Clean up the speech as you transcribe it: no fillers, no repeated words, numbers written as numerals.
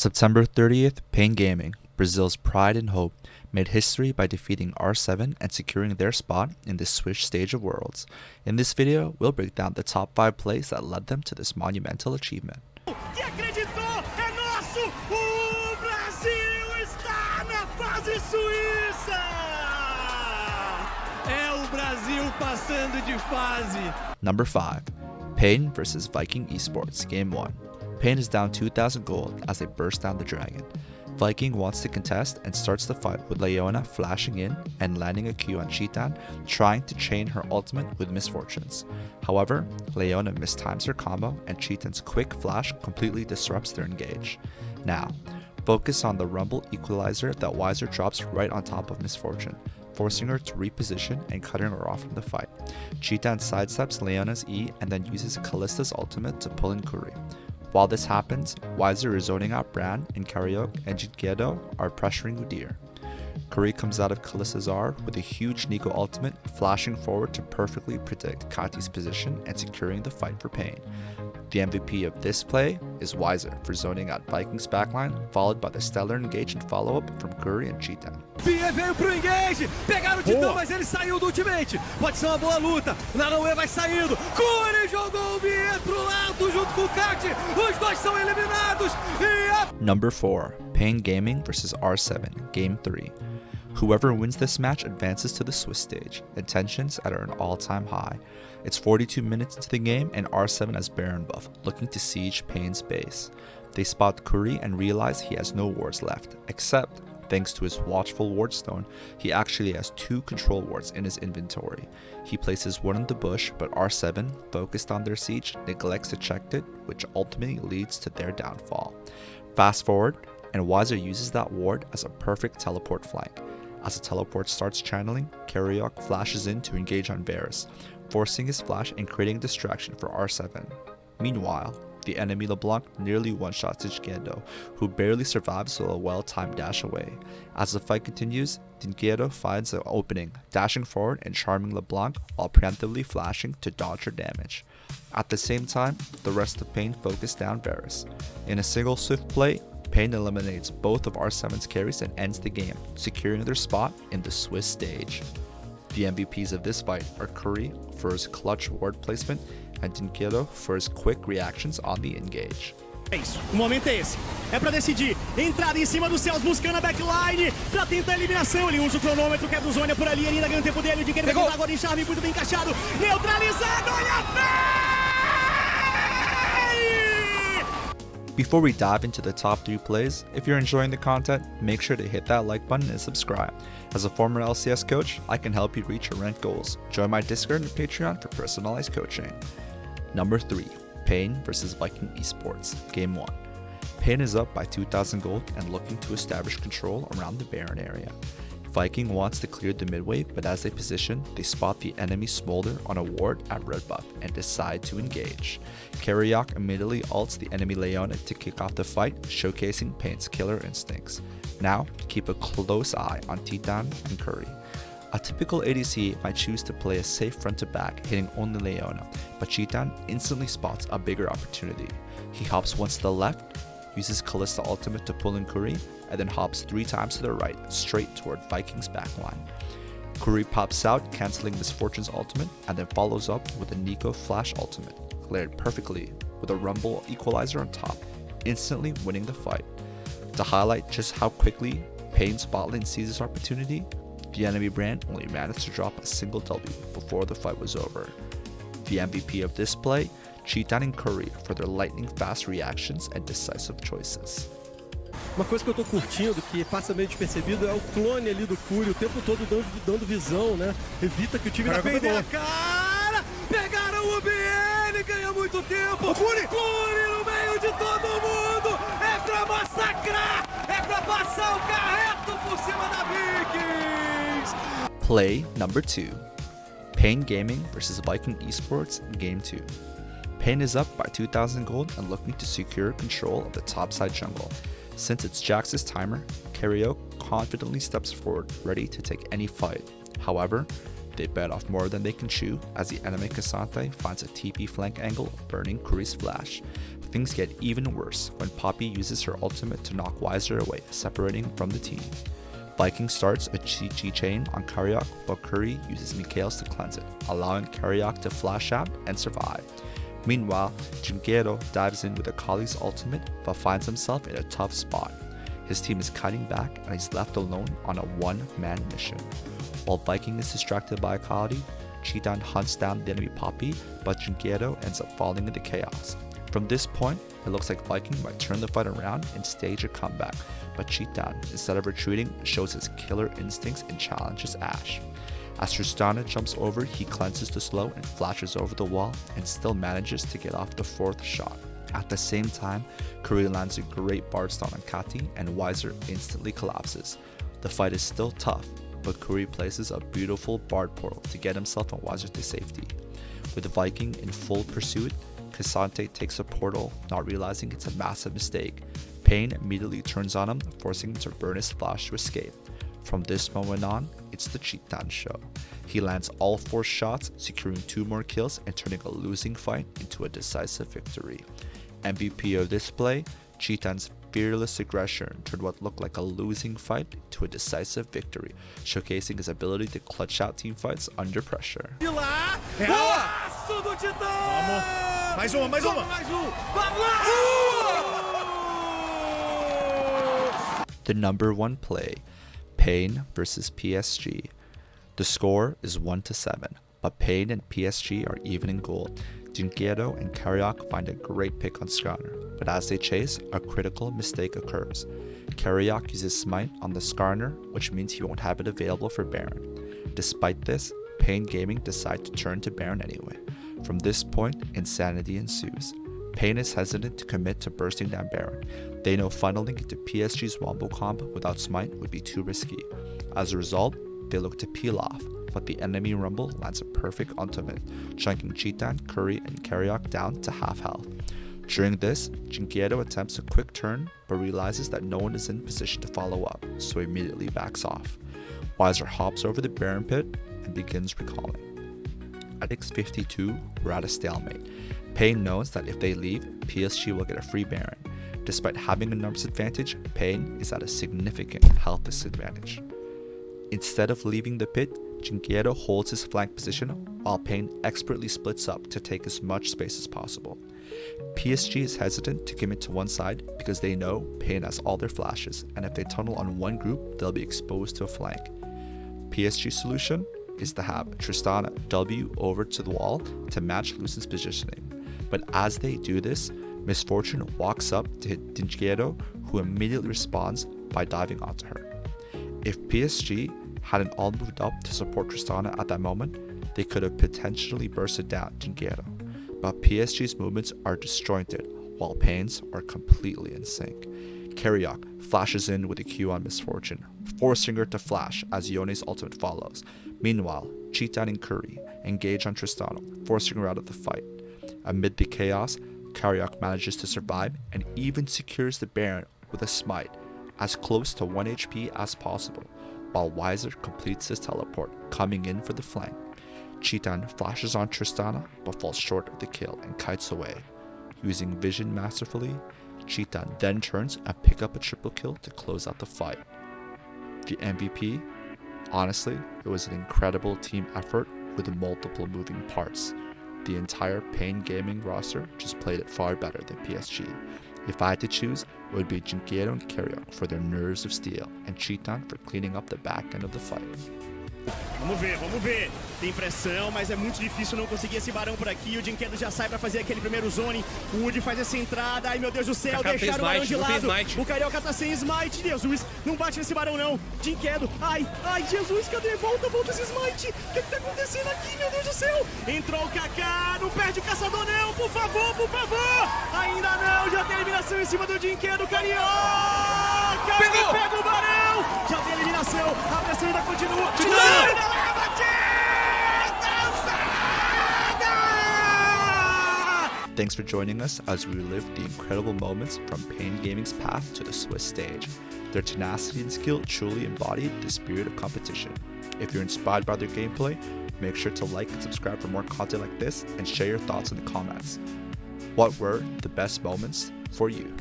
September 30th, Payne Gaming, Brazil's pride and hope, made history by defeating R7 and securing their spot in the Swiss stage of Worlds. In this video, we'll break down the top 5 plays that led them to this monumental achievement. Que acreditou é nosso! O Brasil está na fase suíça! É o Brasil passando de fase. Number 5. Payne vs Viking Esports, Game 1. Payne is down 2,000 gold as they burst down the dragon. Viking wants to contest and starts the fight with Leona flashing in and landing a Q on Chitan, trying to chain her ultimate with misfortunes. However, Leona mistimes her combo and Chitan's quick flash completely disrupts their engage. Now, focus on the rumble equalizer that Wiser drops right on top of Misfortune, forcing her to reposition and cutting her off from the fight. Chitan sidesteps Leona's E and then uses Kallista's ultimate to pull in Kuri. While this happens, Wiser is zoning out Bran, and Karaoke and Jidgedo are pressuring Udyr. Kuri comes out of Kallista's R with a huge Nico ultimate, flashing forward to perfectly predict Kati's position and securing the fight for Payne. The MVP of this play is Wiser for zoning out Viking's backline, followed by the stellar engage and follow-up from Kuri and Chitan. Bia veio pro engage, pegaram o Titã, mas ele saiu do ultimate. Pode ser uma boa luta, Naruê vai saindo, Kuri jogou o Bia pro lado junto com o Kati, os dois são eliminados e Number 4. Payne Gaming vs R7, Game 3. Whoever wins this match advances to the Swiss stage, and tensions are at an all-time high. It's 42 minutes into the game and R7 has Baron buff, looking to siege Payne's base. They spot Kuri and realize he has no wards left, except, thanks to his watchful ward stone, he actually has 2 control wards in his inventory. He places one in the bush, but R7, focused on their siege, neglects to check it, which ultimately leads to their downfall. Fast forward, and Wiser uses that ward as a perfect teleport flank. As the teleport starts channeling, Karaoke flashes in to engage on Varus, forcing his flash and creating distraction for R7. Meanwhile, the enemy LeBlanc nearly one-shots Jidgedo, who barely survives with a well-timed dash away. As the fight continues, Jidgedo finds an opening, dashing forward and charming LeBlanc while preemptively flashing to dodge her damage. At the same time, the rest of Payne focus down Varus. In a single swift play, Payne eliminates both of R7's carries and ends the game, securing their spot in the Swiss stage. The MVPs of this fight are Kuri for his clutch ward placement and Jidgedo for his quick reactions on the engage. É isso, o momento é esse, é pra decidir, entrada em cima dos céus, buscando a backline, pra tentar a eliminação, ele usa o cronômetro, quebra o Zônia por ali, ainda ganha o tempo dele, de querer pegar agora em charme, muito bem encaixado, neutralizado, olha a fé! Before we dive into the top 3 plays, if you're enjoying the content, make sure to hit that like button and subscribe. As a former LCS coach, I can help you reach your ranked goals. Join my Discord and Patreon for personalized coaching. Number 3. Payne vs Viking Esports, Game 1. Payne is up by 2,000 gold and looking to establish control around the Baron area. Viking wants to clear the mid wave, but as they position, they spot the enemy Smolder on a ward at red buff and decide to engage. Karaoke immediately ults the enemy Leona to kick off the fight, showcasing Payne's killer instincts. Now, keep a close eye on Titan and Kuri. A typical ADC might choose to play a safe front to back, hitting only Leona, but Chitan instantly spots a bigger opportunity. He hops once to the left, uses Kallista ultimate to pull in Kuri, and then hops 3 times to the right, straight toward Viking's backline. Kuri pops out, cancelling Misfortune's ultimate, and then follows up with a Nico flash ultimate, layered perfectly with a rumble equalizer on top, instantly winning the fight. To highlight just how quickly Payne's bot lane sees this opportunity, the enemy brand only managed to drop a single W before the fight was over. The MVP of this play, Chitan and Kuri for their lightning-fast reactions and decisive choices. Uma coisa que eu tô curtindo, que passa meio despercebido, é o clone ali do Kuri, o tempo todo dando visão, né? Evita que o time Vai perder a cara! Pegaram o BN, ganha muito tempo! Kuri no meio de todo mundo! É pra massacrar! É pra passar o carreto por cima da Vikings! Play number 2. Payne Gaming vs Viking Esports, Game 2. Payne is up by 2,000 gold and looking to secure control of the topside jungle. Since it's Jax's timer, Karaoke confidently steps forward, ready to take any fight. However, they bite off more than they can chew as the enemy Cassante finds a TP flank angle, burning Kuri's flash. Things get even worse when Poppy uses her ultimate to knock Wiser away, separating from the team. Viking starts a GG chain on Karyok, but Curry uses Mikhails to cleanse it, allowing Karyok to flash out and survive. Meanwhile, Jinguero dives in with Akali's ultimate, but finds himself in a tough spot. His team is cutting back and he's left alone on a one-man mission. While Viking is distracted by Akali, Chitan hunts down the enemy Poppy, but Jinguero ends up falling into chaos. From this point, it looks like Viking might turn the fight around and stage a comeback, but Chitan, instead of retreating, shows his killer instincts and challenges Ashe. As Tristana jumps over, he cleanses the slow and flashes over the wall and still manages to get off the 4th shot. At the same time, Curry lands a great bard stun on Kati and Wiser instantly collapses. The fight is still tough, but Curry places a beautiful bard portal to get himself and Wiser to safety. With Viking in full pursuit, Cassante takes a portal, not realizing it's a massive mistake. Payne immediately turns on him, forcing him to burn his flash to escape. From this moment on, it's the Chitan show. He lands all 4 shots, securing 2 more kills and turning a losing fight into a decisive victory. MVP of this play, Chitan's fearless aggression turned what looked like a losing fight to a decisive victory, showcasing his ability to clutch out teamfights under pressure. De lá, golaço do Titã! Vamos! Mais uma! Mais um! Vamos lá! The number 1 play, Payne versus PSG. The score is 1-7, but Payne and PSG are even in goal. Jinguero and Karyok find a great pick on Skarner, but as they chase, a critical mistake occurs. Karyok uses Smite on the Skarner, which means he won't have it available for Baron. Despite this, Payne Gaming decide to turn to Baron anyway. From this point, insanity ensues. Payne is hesitant to commit to bursting down Baron. They know funneling into PSG's wombo combo without Smite would be too risky. As a result, they look to peel off, but the enemy Rumble lands a perfect ultimate, chunking Chitan, Curry, and Karyok down to half health. During this, Jinguero attempts a quick turn, but realizes that no one is in position to follow up, so immediately backs off. Wiser hops over the Baron pit and begins recalling. At X52, we're at a stalemate. Payne knows that if they leave, PSG will get a free Baron. Despite having a numbers advantage, Payne is at a significant health disadvantage. Instead of leaving the pit, Jinguero holds his flank position while Payne expertly splits up to take as much space as possible. PSG is hesitant to commit to one side because they know Payne has all their flashes, and if they tunnel on one group, they'll be exposed to a flank. PSG's solution is to have Tristana W over to the wall to match Lucian's positioning. But as they do this, Misfortune walks up to hit Jinguero, who immediately responds by diving onto her. If PSG hadn't all moved up to support Tristana at that moment, they could have potentially bursted down Jinguero. But PSG's movements are disjointed, while Payne's are completely in sync. Karyok flashes in with a Q on Misfortune, forcing her to flash as Yone's ultimate follows. Meanwhile, Chitan and Curry engage on Tristana, forcing her out of the fight. Amid the chaos, Karyok manages to survive and even secures the Baron with a smite, as close to 1 HP as possible, while Wiser completes his teleport, coming in for the flank. Chitan flashes on Tristana but falls short of the kill and kites away. Using vision masterfully, Chitan then turns and picks up a triple kill to close out the fight. The MVP? Honestly, it was an incredible team effort with multiple moving parts. The entire Payne Gaming roster just played it far better than PSG. If I had to choose, it would be Jinguero and Karyok for their nerves of steel, and Chitan for cleaning up the back end of the fight. Vamos ver. Tem pressão, mas é muito difícil não conseguir esse barão por aqui. O Jinguero já sai pra fazer aquele primeiro zone. O Wood faz essa entrada. Ai, meu Deus do céu, deixaram o barão de lado. O Carioca tá sem smite. Jesus, não bate nesse barão não. Jinguero, ai, Jesus, cadê? Volta esse smite. O que tá acontecendo aqui, meu Deus do céu? Entrou o Kaká, não perde o caçador não, por favor. Ainda não, já tem eliminação em cima do Jinguero. Carioca, pega o barão. Já tem eliminação, a pressão ainda continua. Thanks for joining us as we relive the incredible moments from Payne Gaming's path to the Swiss stage. Their tenacity and skill truly embodied the spirit of competition. If you're inspired by their gameplay, make sure to like and subscribe for more content like this and share your thoughts in the comments. What were the best moments for you?